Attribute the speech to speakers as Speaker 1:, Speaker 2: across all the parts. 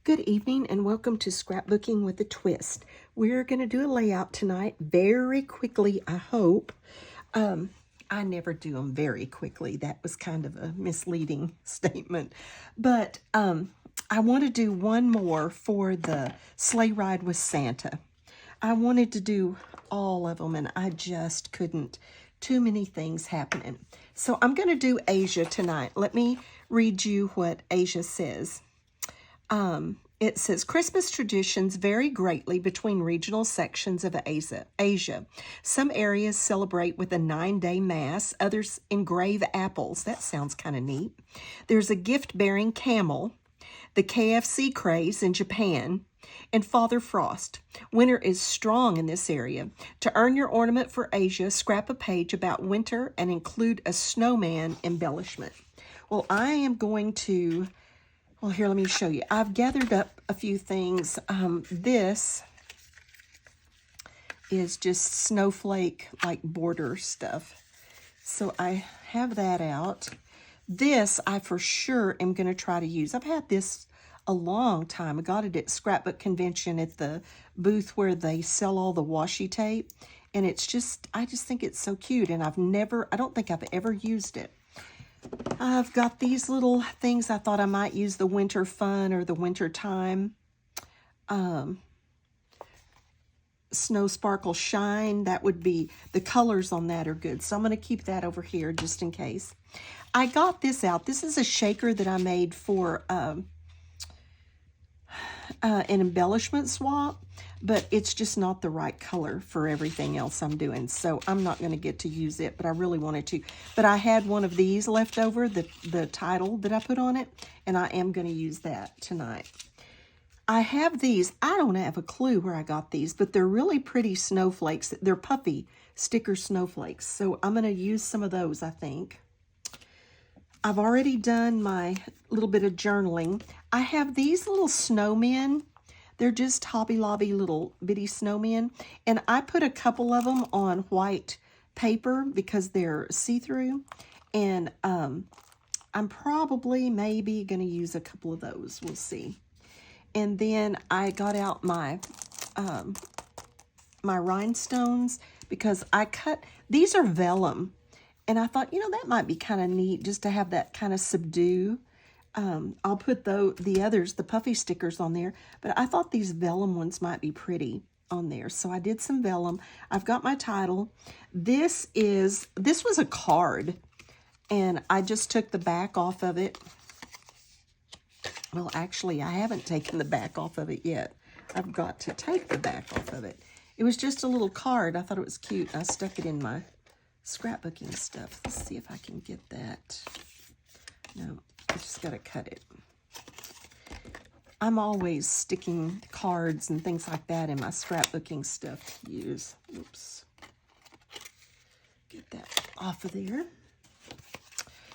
Speaker 1: Good evening and welcome to Scrapbooking with a Twist. We're going to do a layout tonight very quickly, I hope. I never do them very quickly. That was kind of a misleading statement. But I want to do one more for the sleigh ride with Santa. I wanted to do all of them and I just couldn't. Too many things happening. So I'm going to do Asia tonight. Let me read you what Asia says. It says, Christmas traditions vary greatly between regional sections of Asia. Some areas celebrate with a 9-day mass, others engrave apples. That sounds kind of neat. There's a gift-bearing camel, the KFC craze in Japan, and Father Frost. Winter is strong in this area. To earn your ornament for Asia, scrap a page about winter and include a snowman embellishment. Well, I am going to... Well, here, let me show you. I've gathered up a few things. This is just snowflake, like border stuff. So I have that out. This, I for sure am going to try to use. I've had this a long time. I got it at Scrapbook Convention at the booth where they sell all the washi tape. And it's just, I just think it's so cute. And I don't think I've ever used it. I've got these little things. I thought I might use the winter fun or the winter time. Snow Sparkle Shine. That would be, the colors on that are good. So I'm going to keep that over here just in case. I got this out. This is a shaker that I made for an embellishment swap, but it's just not the right color for everything else I'm doing. So I'm not going to get to use it, but I really wanted to. But I had one of these left over, the title that I put on it, and I am going to use that tonight. I have these. I don't have a clue where I got these, but they're really pretty snowflakes. They're puffy sticker snowflakes. So I'm going to use some of those, I think. I've already done my little bit of journaling. I have these little snowmen. They're just Hobby Lobby little bitty snowmen. And I put a couple of them on white paper because they're see-through. And I'm probably maybe going to use a couple of those. We'll see. And then I got out my my rhinestones because I cut, these are vellum. And I thought, that might be kind of neat just to have that kind of subdue. I'll put the others, the puffy stickers on there. But I thought these vellum ones might be pretty on there. So I did some vellum. I've got my title. This was a card. And I just took the back off of it. Well, actually, I haven't taken the back off of it yet. I've got to take the back off of it. It was just a little card. I thought it was cute. I stuck it in my scrapbooking stuff. Let's see if I can get that. No, I just got to cut it. I'm always sticking cards and things like that in my scrapbooking stuff to use. Oops. Get that off of there.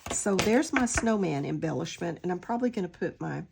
Speaker 1: So there's my snowman embellishment, and I'm probably going to put my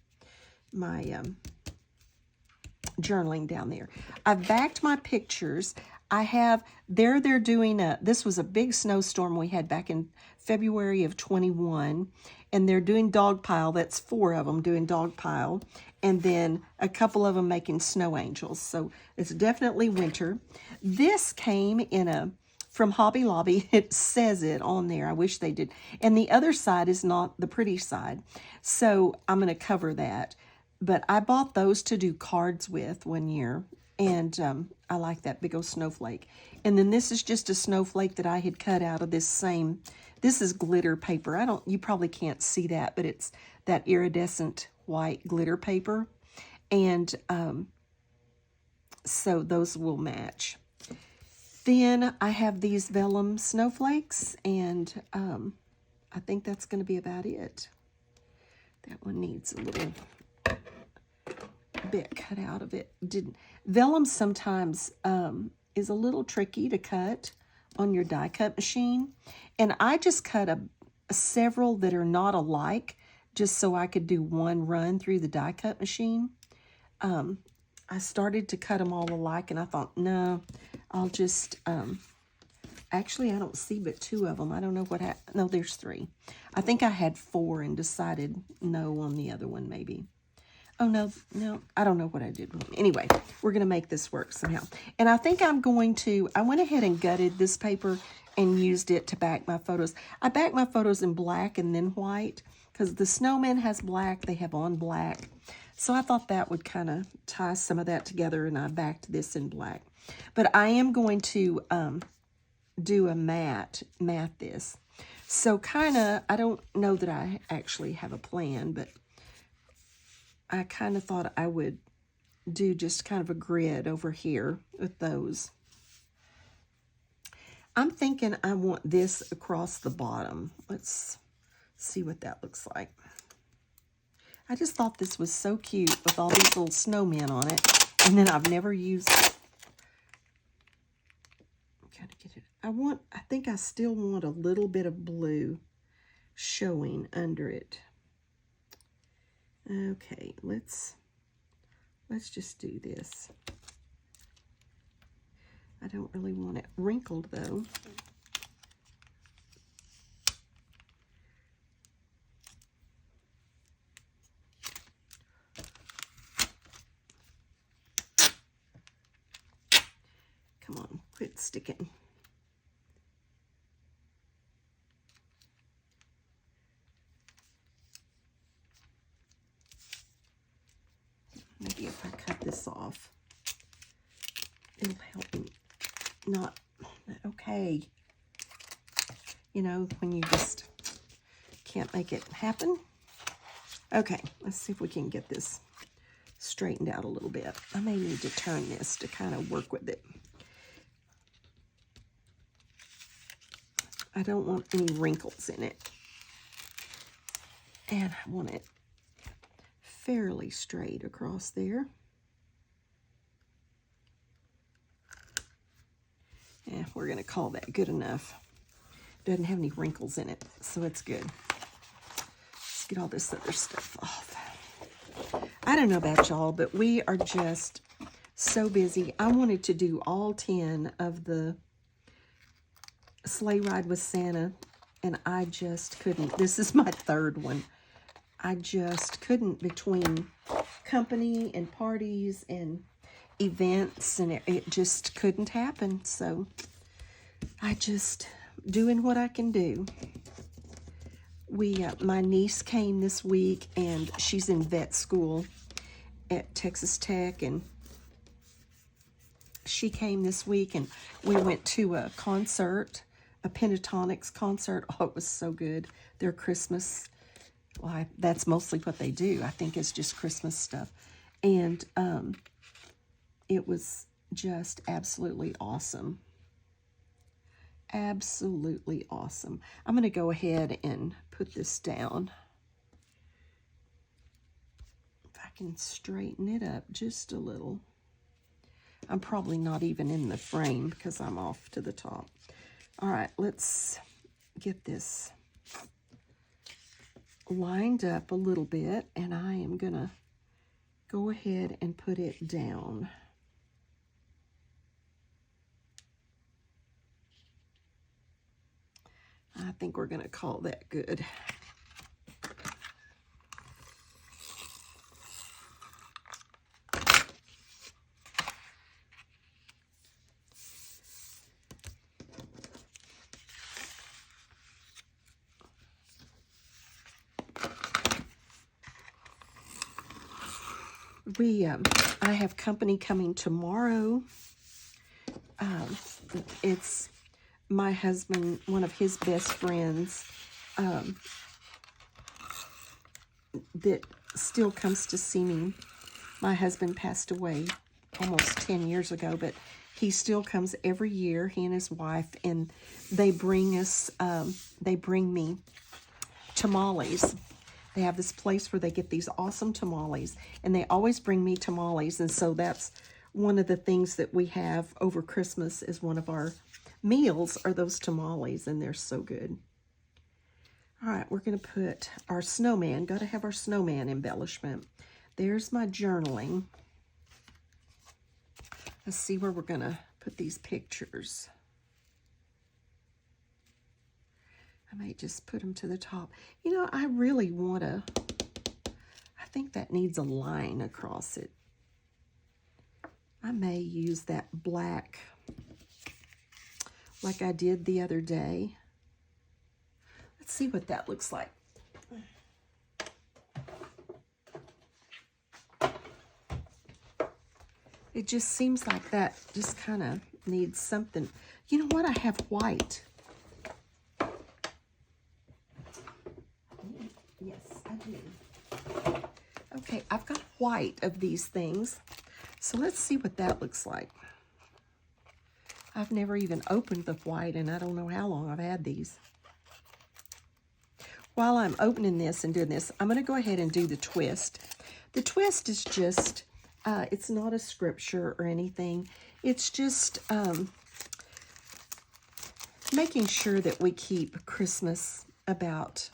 Speaker 1: journaling down there. I've backed my pictures. I have, they're doing this was a big snowstorm we had back in February of 21, and they're doing dog pile. That's 4 of them doing dog pile, and then a couple of them making snow angels. So it's definitely winter. This came in from Hobby Lobby. It says it on there. I wish they did. And the other side is not the pretty side. So I'm going to cover that. But I bought those to do cards with one year. And I like that big old snowflake. And then this is just a snowflake that I had cut out of this is glitter paper. You probably can't see that, but it's that iridescent white glitter paper. And so those will match. Then I have these vellum snowflakes, and I think that's going to be about it. That one needs a little bit cut out of it. Vellum sometimes is a little tricky to cut on your die cut machine, and I just cut several that are not alike just so I could do one run through the die cut machine. I started to cut them all alike, and I thought, no, I'll just, actually, I don't see but 2 of them. I don't know what happened. No, there's 3. I think I had 4 and decided no on the other one, maybe. Oh, no, I don't know what I did wrong. Anyway, we're going to make this work somehow. And I think I went ahead and gutted this paper and used it to back my photos. I backed my photos in black and then white because the snowman has black, they have on black. So I thought that would kind of tie some of that together, and I backed this in black. But I am going to do a matte this. So kind of, I don't know that I actually have a plan, but I kind of thought I would do just kind of a grid over here with those. I'm thinking I want this across the bottom. Let's see what that looks like. I just thought this was so cute with all these little snowmen on it. And then I've never used it. Gotta get it. I think I still want a little bit of blue showing under it. Okay, let's just do this. I don't really want it wrinkled though. Come on, quit sticking. Maybe if I cut this off, it'll help me not, okay. You know, when you just can't make it happen. Okay, let's see if we can get this straightened out a little bit. I may need to turn this to kind of work with it. I don't want any wrinkles in it. And I want it fairly straight across there. Yeah, we're going to call that good enough. Doesn't have any wrinkles in it, so it's good. Let's get all this other stuff off. I don't know about y'all, but we are just so busy. I wanted to do all 10 of the Sleigh Ride with Santa, and I just couldn't. This is my third one. I just couldn't, between company and parties and events, and it just couldn't happen. So I just doing what I can do. My niece came this week, and she's in vet school at Texas Tech, and she came this week, and we went to a concert, a Pentatonics concert. Oh, it was so good. Their Christmas, well, that's mostly what they do. I think it's just Christmas stuff. And it was just absolutely awesome. Absolutely awesome. I'm going to go ahead and put this down. If I can straighten it up just a little. I'm probably not even in the frame because I'm off to the top. All right, let's get this lined up a little bit, and I am going to go ahead and put it down. I think we're going to call that good. I have company coming tomorrow. It's my husband, one of his best friends, that still comes to see me. My husband passed away almost 10 years ago, but he still comes every year, he and his wife, and they bring me tamales. They have this place where they get these awesome tamales, and they always bring me tamales, and so that's one of the things that we have over Christmas is one of our meals are those tamales, and they're so good. All right, we're going to put our snowman. Got to have our snowman embellishment. There's my journaling. Let's see where we're going to put these pictures. I may just put them to the top. You know, I really want to, I think that needs a line across it. I may use that black like I did the other day. Let's see what that looks like. It just seems like that just kind of needs something. You know what? I have white. Yes, I do. Okay, I've got white of these things. So let's see what that looks like. I've never even opened the white, and I don't know how long I've had these. While I'm opening this and doing this, I'm going to go ahead and do the twist. The twist is just, it's not a scripture or anything. It's just making sure that we keep Christmas about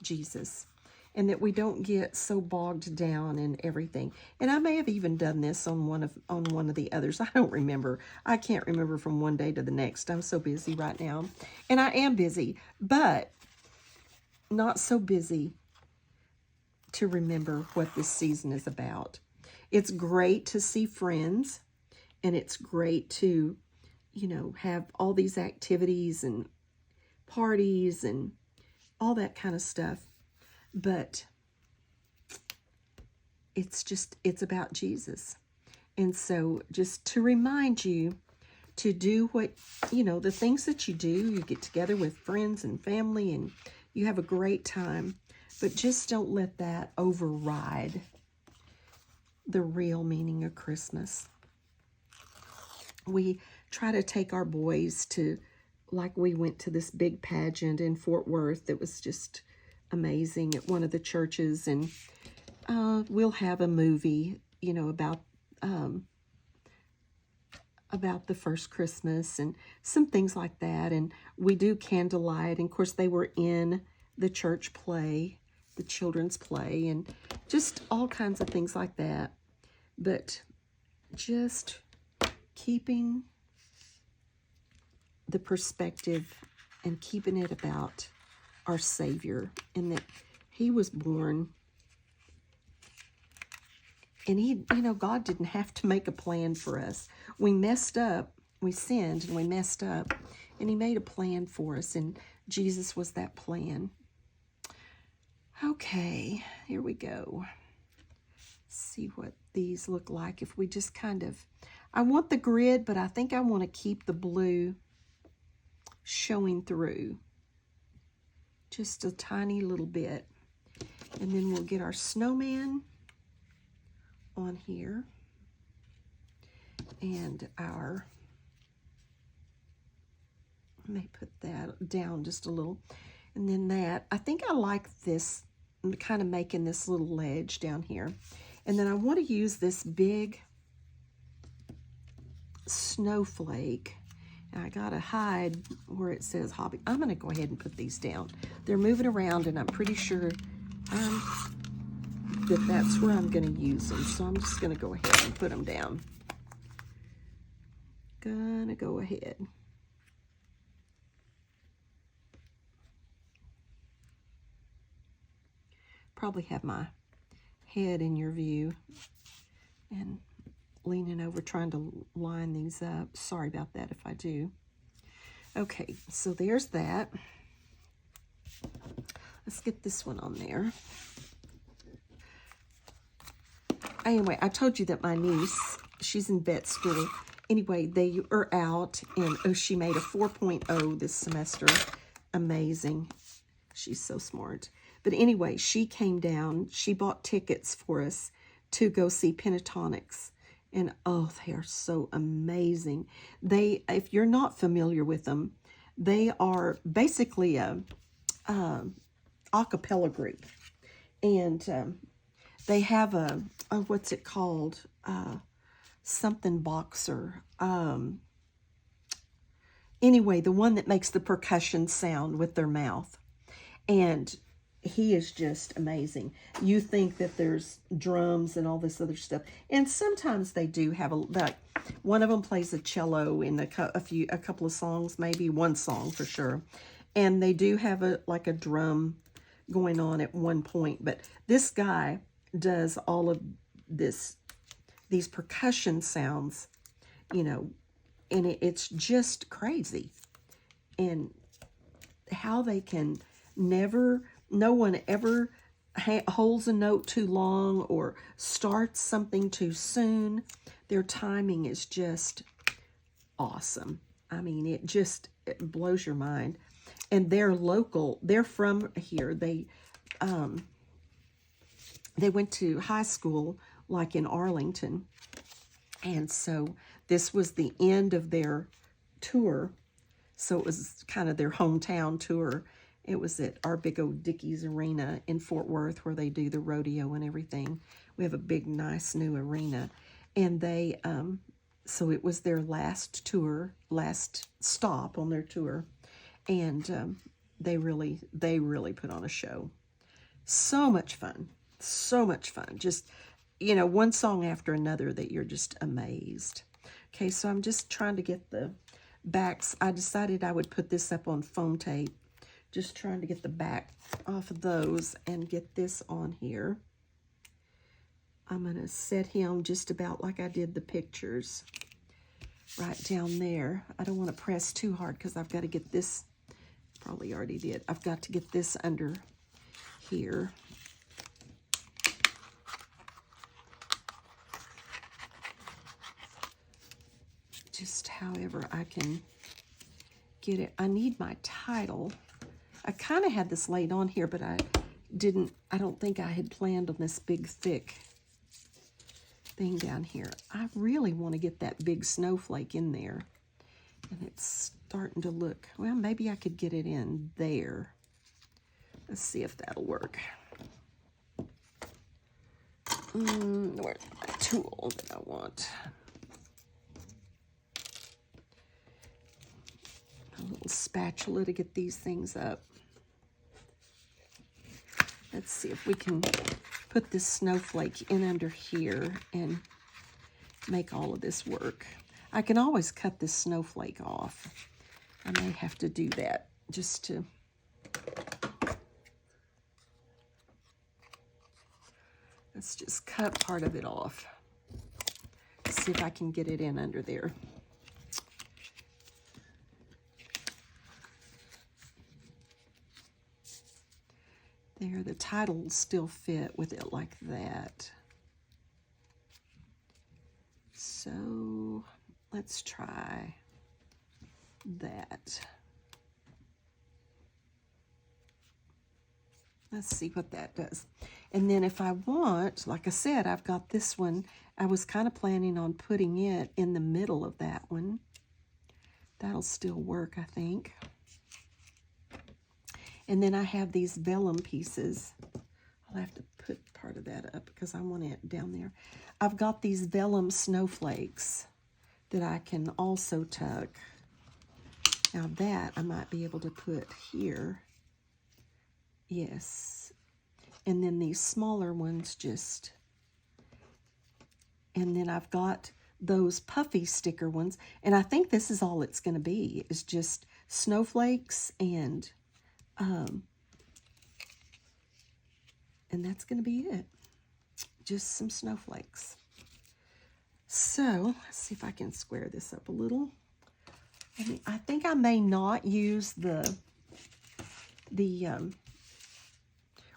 Speaker 1: Jesus, and that we don't get so bogged down in everything. And I may have even done this on one of the others. I don't remember. I can't remember from one day to the next. I'm so busy right now. And I am busy, but not so busy to remember what this season is about. It's great to see friends, and it's great to, you know, have all these activities and parties and all that kind of stuff. But it's about Jesus. And so just to remind you to do what, you know, the things that you do, you get together with friends and family and you have a great time, but just don't let that override the real meaning of Christmas. We try to take our boys to, like we went to this big pageant in Fort Worth that was just amazing at one of the churches, and we'll have a movie, you know, about the first Christmas and some things like that. And we do candlelight, and of course they were in the church play, the children's play, and just all kinds of things like that. But just keeping the perspective and keeping it about our Savior, and that he was born, and he, you know, God didn't have to make a plan for us. We messed up, we sinned, and we messed up, and he made a plan for us, and Jesus was that plan. Okay, here we go. See what these look like. If we just kind of, I want the grid, but I think I want to keep the blue showing through just a tiny little bit. And then we'll get our snowman on here, and our, I may put that down just a little, and then that, I think I like this, I'm kind of making this little ledge down here. And then I want to use this big snowflake. I gotta hide where it says hobby. I'm gonna go ahead and put these down. They're moving around, and I'm pretty sure that that's where I'm gonna use them. So I'm just gonna go ahead and put them down. Gonna go ahead. Probably have my head in your view and leaning over trying to line these up. Sorry about that if I do. Okay, so there's that. Let's get this one on there. Anyway, I told you that my niece, she's in vet school. Anyway, they are out, and she made a 4.0 this semester. Amazing. She's so smart. But anyway, she came down. She bought tickets for us to go see Pentatonics. And oh, they are so amazing. They, if you're not familiar with them, they are basically a cappella group. And they have a what's it called? Something boxer. Anyway, the one that makes the percussion sound with their mouth. And he is just amazing. You think that there's drums and all this other stuff, and sometimes they do have like one of them plays a cello in a couple of songs, maybe one song for sure, and they do have a drum going on at one point. But this guy does all of these percussion sounds, you know, and it's just crazy. And how they can no one ever holds a note too long or starts something too soon. Their timing is just awesome. I mean, it blows your mind. And they're local. They're from here. They went to high school like in Arlington. And so this was the end of their tour. So it was kind of their hometown tour. It was at our big old Dickies Arena in Fort Worth where they do the rodeo and everything. We have a big, nice new arena. And they, so it was their last tour, last stop on their tour. And they really put on a show. So much fun. So much fun. Just, you know, one song after another that you're just amazed. Okay, so I'm just trying to get the backs. I decided I would put this up on foam tape. Just trying to get the back off of those and get this on here. I'm going to set him just about like I did the pictures. Right down there. I don't want to press too hard because I've got to get this. Probably already did. I've got to get this under here. Just however I can get it. I need my title. I kind of had this laid on here, but I don't think I had planned on this big, thick thing down here. I really want to get that big snowflake in there. And it's starting to look, well, maybe I could get it in there. Let's see if that'll work. Where's my tool that I want? A little spatula to get these things up. Let's see if we can put this snowflake in under here and make all of this work. I can always cut this snowflake off. I may have to do that just to... Let's just cut part of it off. See if I can get it in under there. There, the title will still fit with it like that. So let's try that. Let's see what that does. And then if I want, like I said, I've got this one. I was kind of planning on putting it in the middle of that one. That'll still work, I think. And then I have these vellum pieces. I'll have to put part of that up because I want it down there. I've got these vellum snowflakes that I can also tuck. Now that I might be able to put here. Yes. And then these smaller ones just... And then I've got those puffy sticker ones. And I think this is all it's going to be. It's just snowflakes and that's going to be it. Just some snowflakes. So, let's see if I can square this up a little. I think I may not use the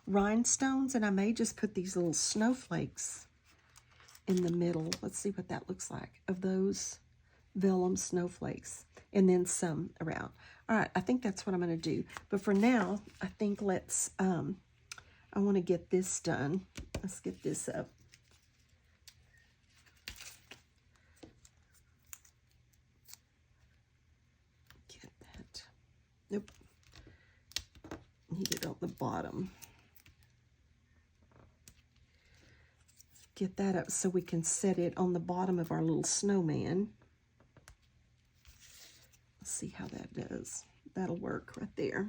Speaker 1: rhinestones, and I may just put these little snowflakes in the middle. Let's see what that looks like, of those vellum snowflakes, and then some around. All right, I think that's what I'm going to do. But for now, I think let's, I want to get this done. Let's get this up. Get that. Nope. Need it on the bottom. Get that up so we can set it on the bottom of our little snowman. Let's see how that does. That'll work right there.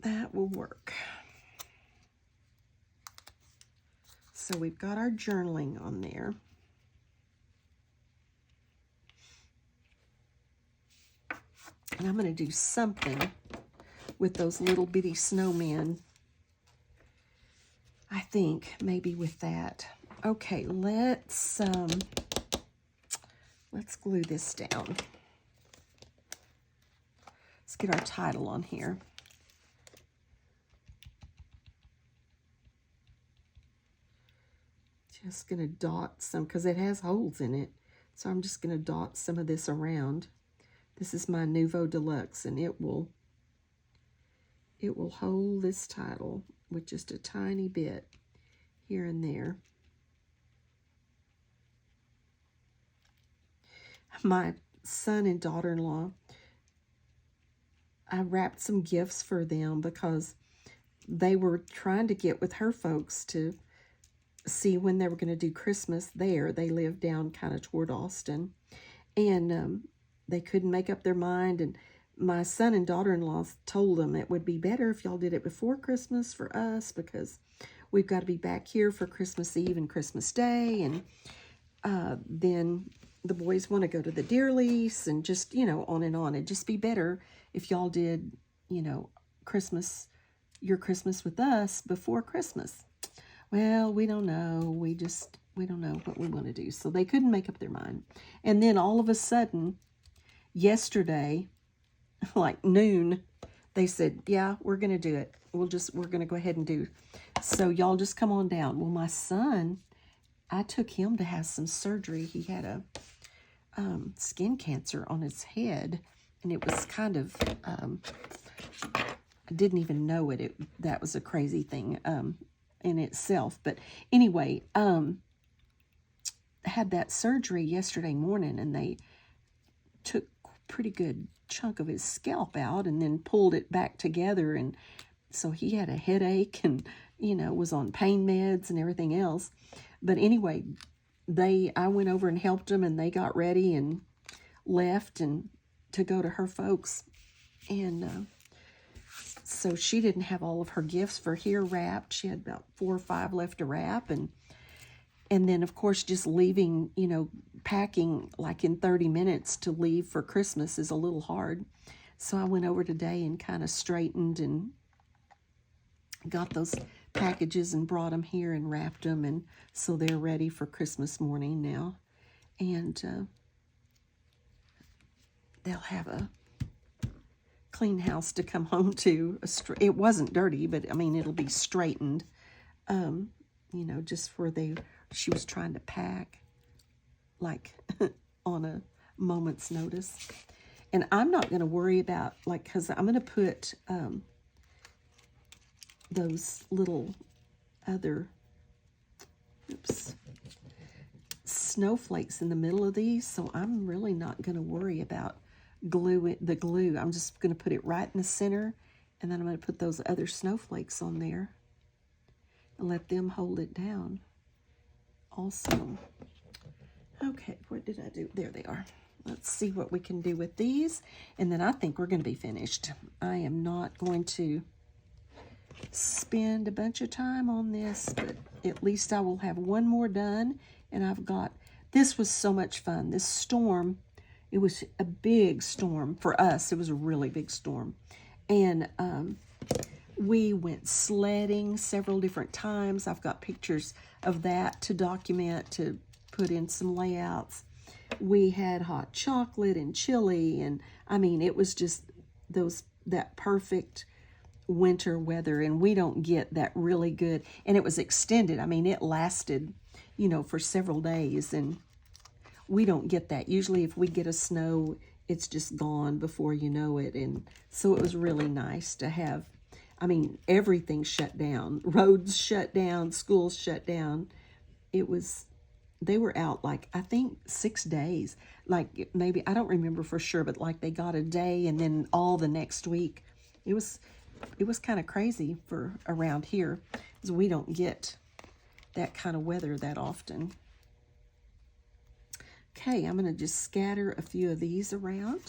Speaker 1: That will work. So we've got our journaling on there. And I'm going to do something with those little bitty snowmen. I think maybe with that. Okay, let's glue this down. Let's get our title on here. Just going to dot some, because it has holes in it. So I'm just going to dot some of this around. This is my Nouveau Deluxe, and it will hold this title with just a tiny bit here and there. My son and daughter-in-law, I wrapped some gifts for them because they were trying to get with her folks to see when they were going to do Christmas there. They live down kind of toward Austin, and they couldn't make up their mind. And my son and daughter-in-law told them it would be better if y'all did it before Christmas for us, because we've got to be back here for Christmas Eve and Christmas Day. And then the boys want to go to the deer lease and just, on and on. It'd just be better if y'all did, your Christmas with us before Christmas. Well, we don't know. We don't know what we want to do. So they couldn't make up their mind. And then all of a sudden, yesterday, like noon, they said, yeah, we're going to do it. We're going to go ahead and do. So y'all just come on down. Well, my son, I took him to have some surgery. He had a skin cancer on his head, and it was kind of, I didn't even know it. That was a crazy thing in itself. But anyway, had that surgery yesterday morning, and they took a pretty good chunk of his scalp out and then pulled it back together. And so he had a headache and, was on pain meds and everything else. But anyway, I went over and helped them, and they got ready and left and to go to her folks. And so she didn't have all of her gifts for here wrapped. She had about 4 or 5 left to wrap. And then, of course, just leaving, packing like in 30 minutes to leave for Christmas is a little hard. So I went over today and kind of straightened and got those packages and brought them here and wrapped them. And so they're ready for Christmas morning now. And they'll have a clean house to come home to. It wasn't dirty, but I mean, it'll be straightened, just for she was trying to pack like on a moment's notice. And I'm not going to worry about, because I'm going to put those little other snowflakes in the middle of these, so I'm really not going to worry about the glue. I'm just going to put it right in the center, and then I'm going to put those other snowflakes on there and let them hold it down also. Okay, what did I do? There they are. Let's see what we can do with these, and then I think we're going to be finished. I am not going to spend a bunch of time on this, but at least I will have one more done. And this was so much fun. This storm, it was a big storm for us. It was a really big storm. And we went sledding several different times. I've got pictures of that to document, to put in some layouts. We had hot chocolate and chili, and I mean, it was just that perfect winter weather, and we don't get that really good. And it was extended. I mean, it lasted, for several days, and we don't get that. Usually if we get a snow, it's just gone before you know it. And so it was really nice to have, everything shut down. Roads shut down, schools shut down. They were out I think 6 days. Maybe, I don't remember for sure, but they got a day and then all the next week. It was kind of crazy for around here, because we don't get that kind of weather that often. Okay, I'm going to just scatter a few of these around,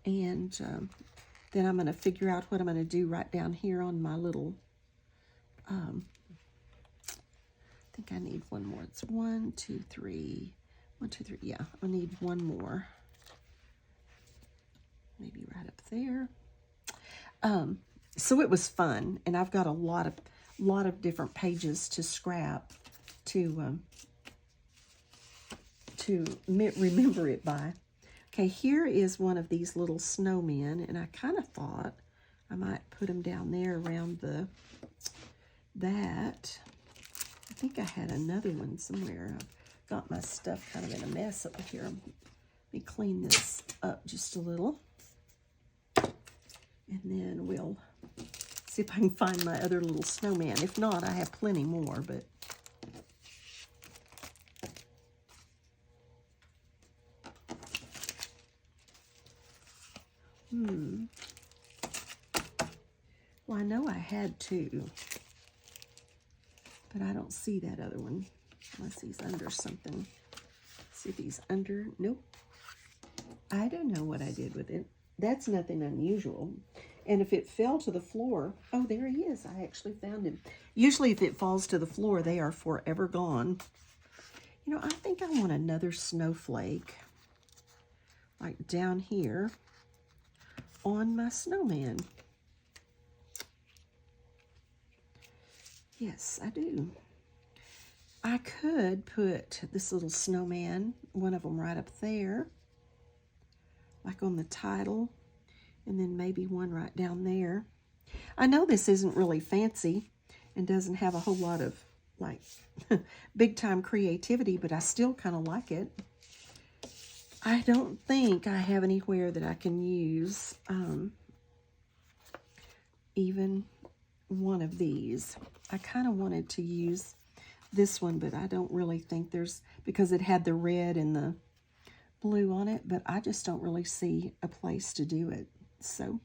Speaker 1: and then I'm going to figure out what I'm going to do right down here on my little, I think I need one more. It's 1, 2, 3, 1, 2, 3. Yeah, I need one more. Maybe right up there. So it was fun, and I've got a lot of different pages to scrap to remember it by. Okay, here is one of these little snowmen, and I kind of thought I might put them down there around that. I think I had another one somewhere. I've got my stuff kind of in a mess up here. Let me clean this up just a little. And then we'll see if I can find my other little snowman. If not, I have plenty more, but... Well, I know I had two, but I don't see that other one unless he's under something. See if he's under. Nope. I don't know what I did with it. That's nothing unusual. And if it fell to the floor, oh, there he is. I actually found him. Usually if it falls to the floor, they are forever gone. You know, I think I want another snowflake, like down here on my snowman. Yes, I do. I could put this little snowman, one of them right up there, like on the title, and then maybe one right down there. I know this isn't really fancy and doesn't have a whole lot of, like, big-time creativity, but I still kind of like it. I don't think I have anywhere that I can use even one of these. I kind of wanted to use this one, but I don't really think there's, because it had the red and the blue on it, but I just don't really see a place to do it. So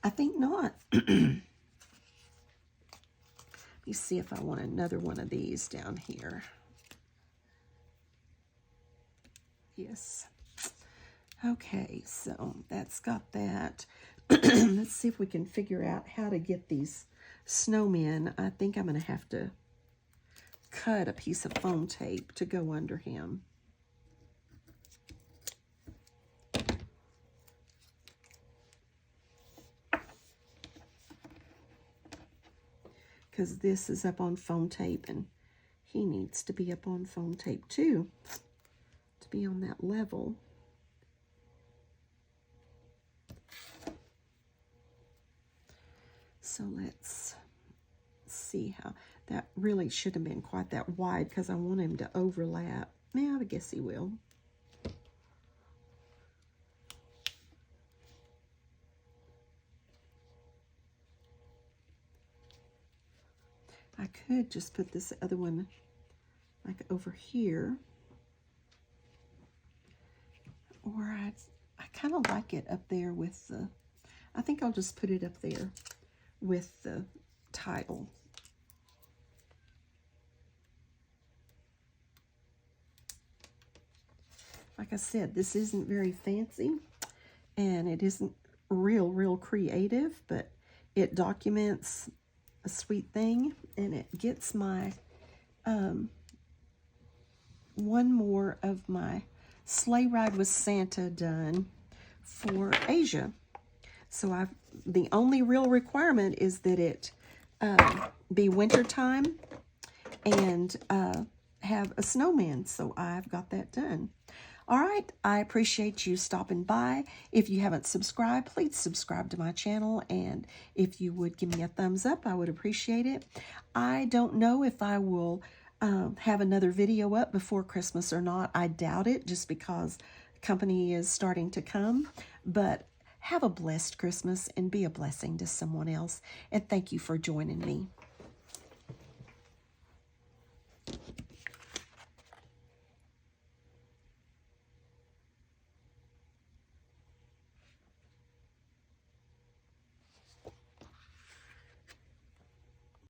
Speaker 1: I think not. Let me see if I want another one of these down here. Yes. Okay, so that's got that. Let's see if we can figure out how to get these snowmen. I think I'm going to have to cut a piece of foam tape to go under him. Because this is up on foam tape, and he needs to be up on foam tape too, to be on that level. So let's see how, that really should have been quite that wide because I want him to overlap. Yeah, I guess he will. I could just put this other one like over here. Or I kind of like it up there with the, I think I'll just put it up there with the title. Like I said, this isn't very fancy, and it isn't real creative, but it documents a sweet thing, and it gets my one more of my sleigh ride with Santa done for Asia. So the only real requirement is that it be wintertime and have a snowman. So I've got that done. All right, I appreciate you stopping by. If you haven't subscribed, please subscribe to my channel. And if you would give me a thumbs up, I would appreciate it. I don't know if I will have another video up before Christmas or not. I doubt it, just because company is starting to come. But have a blessed Christmas and be a blessing to someone else. And thank you for joining me.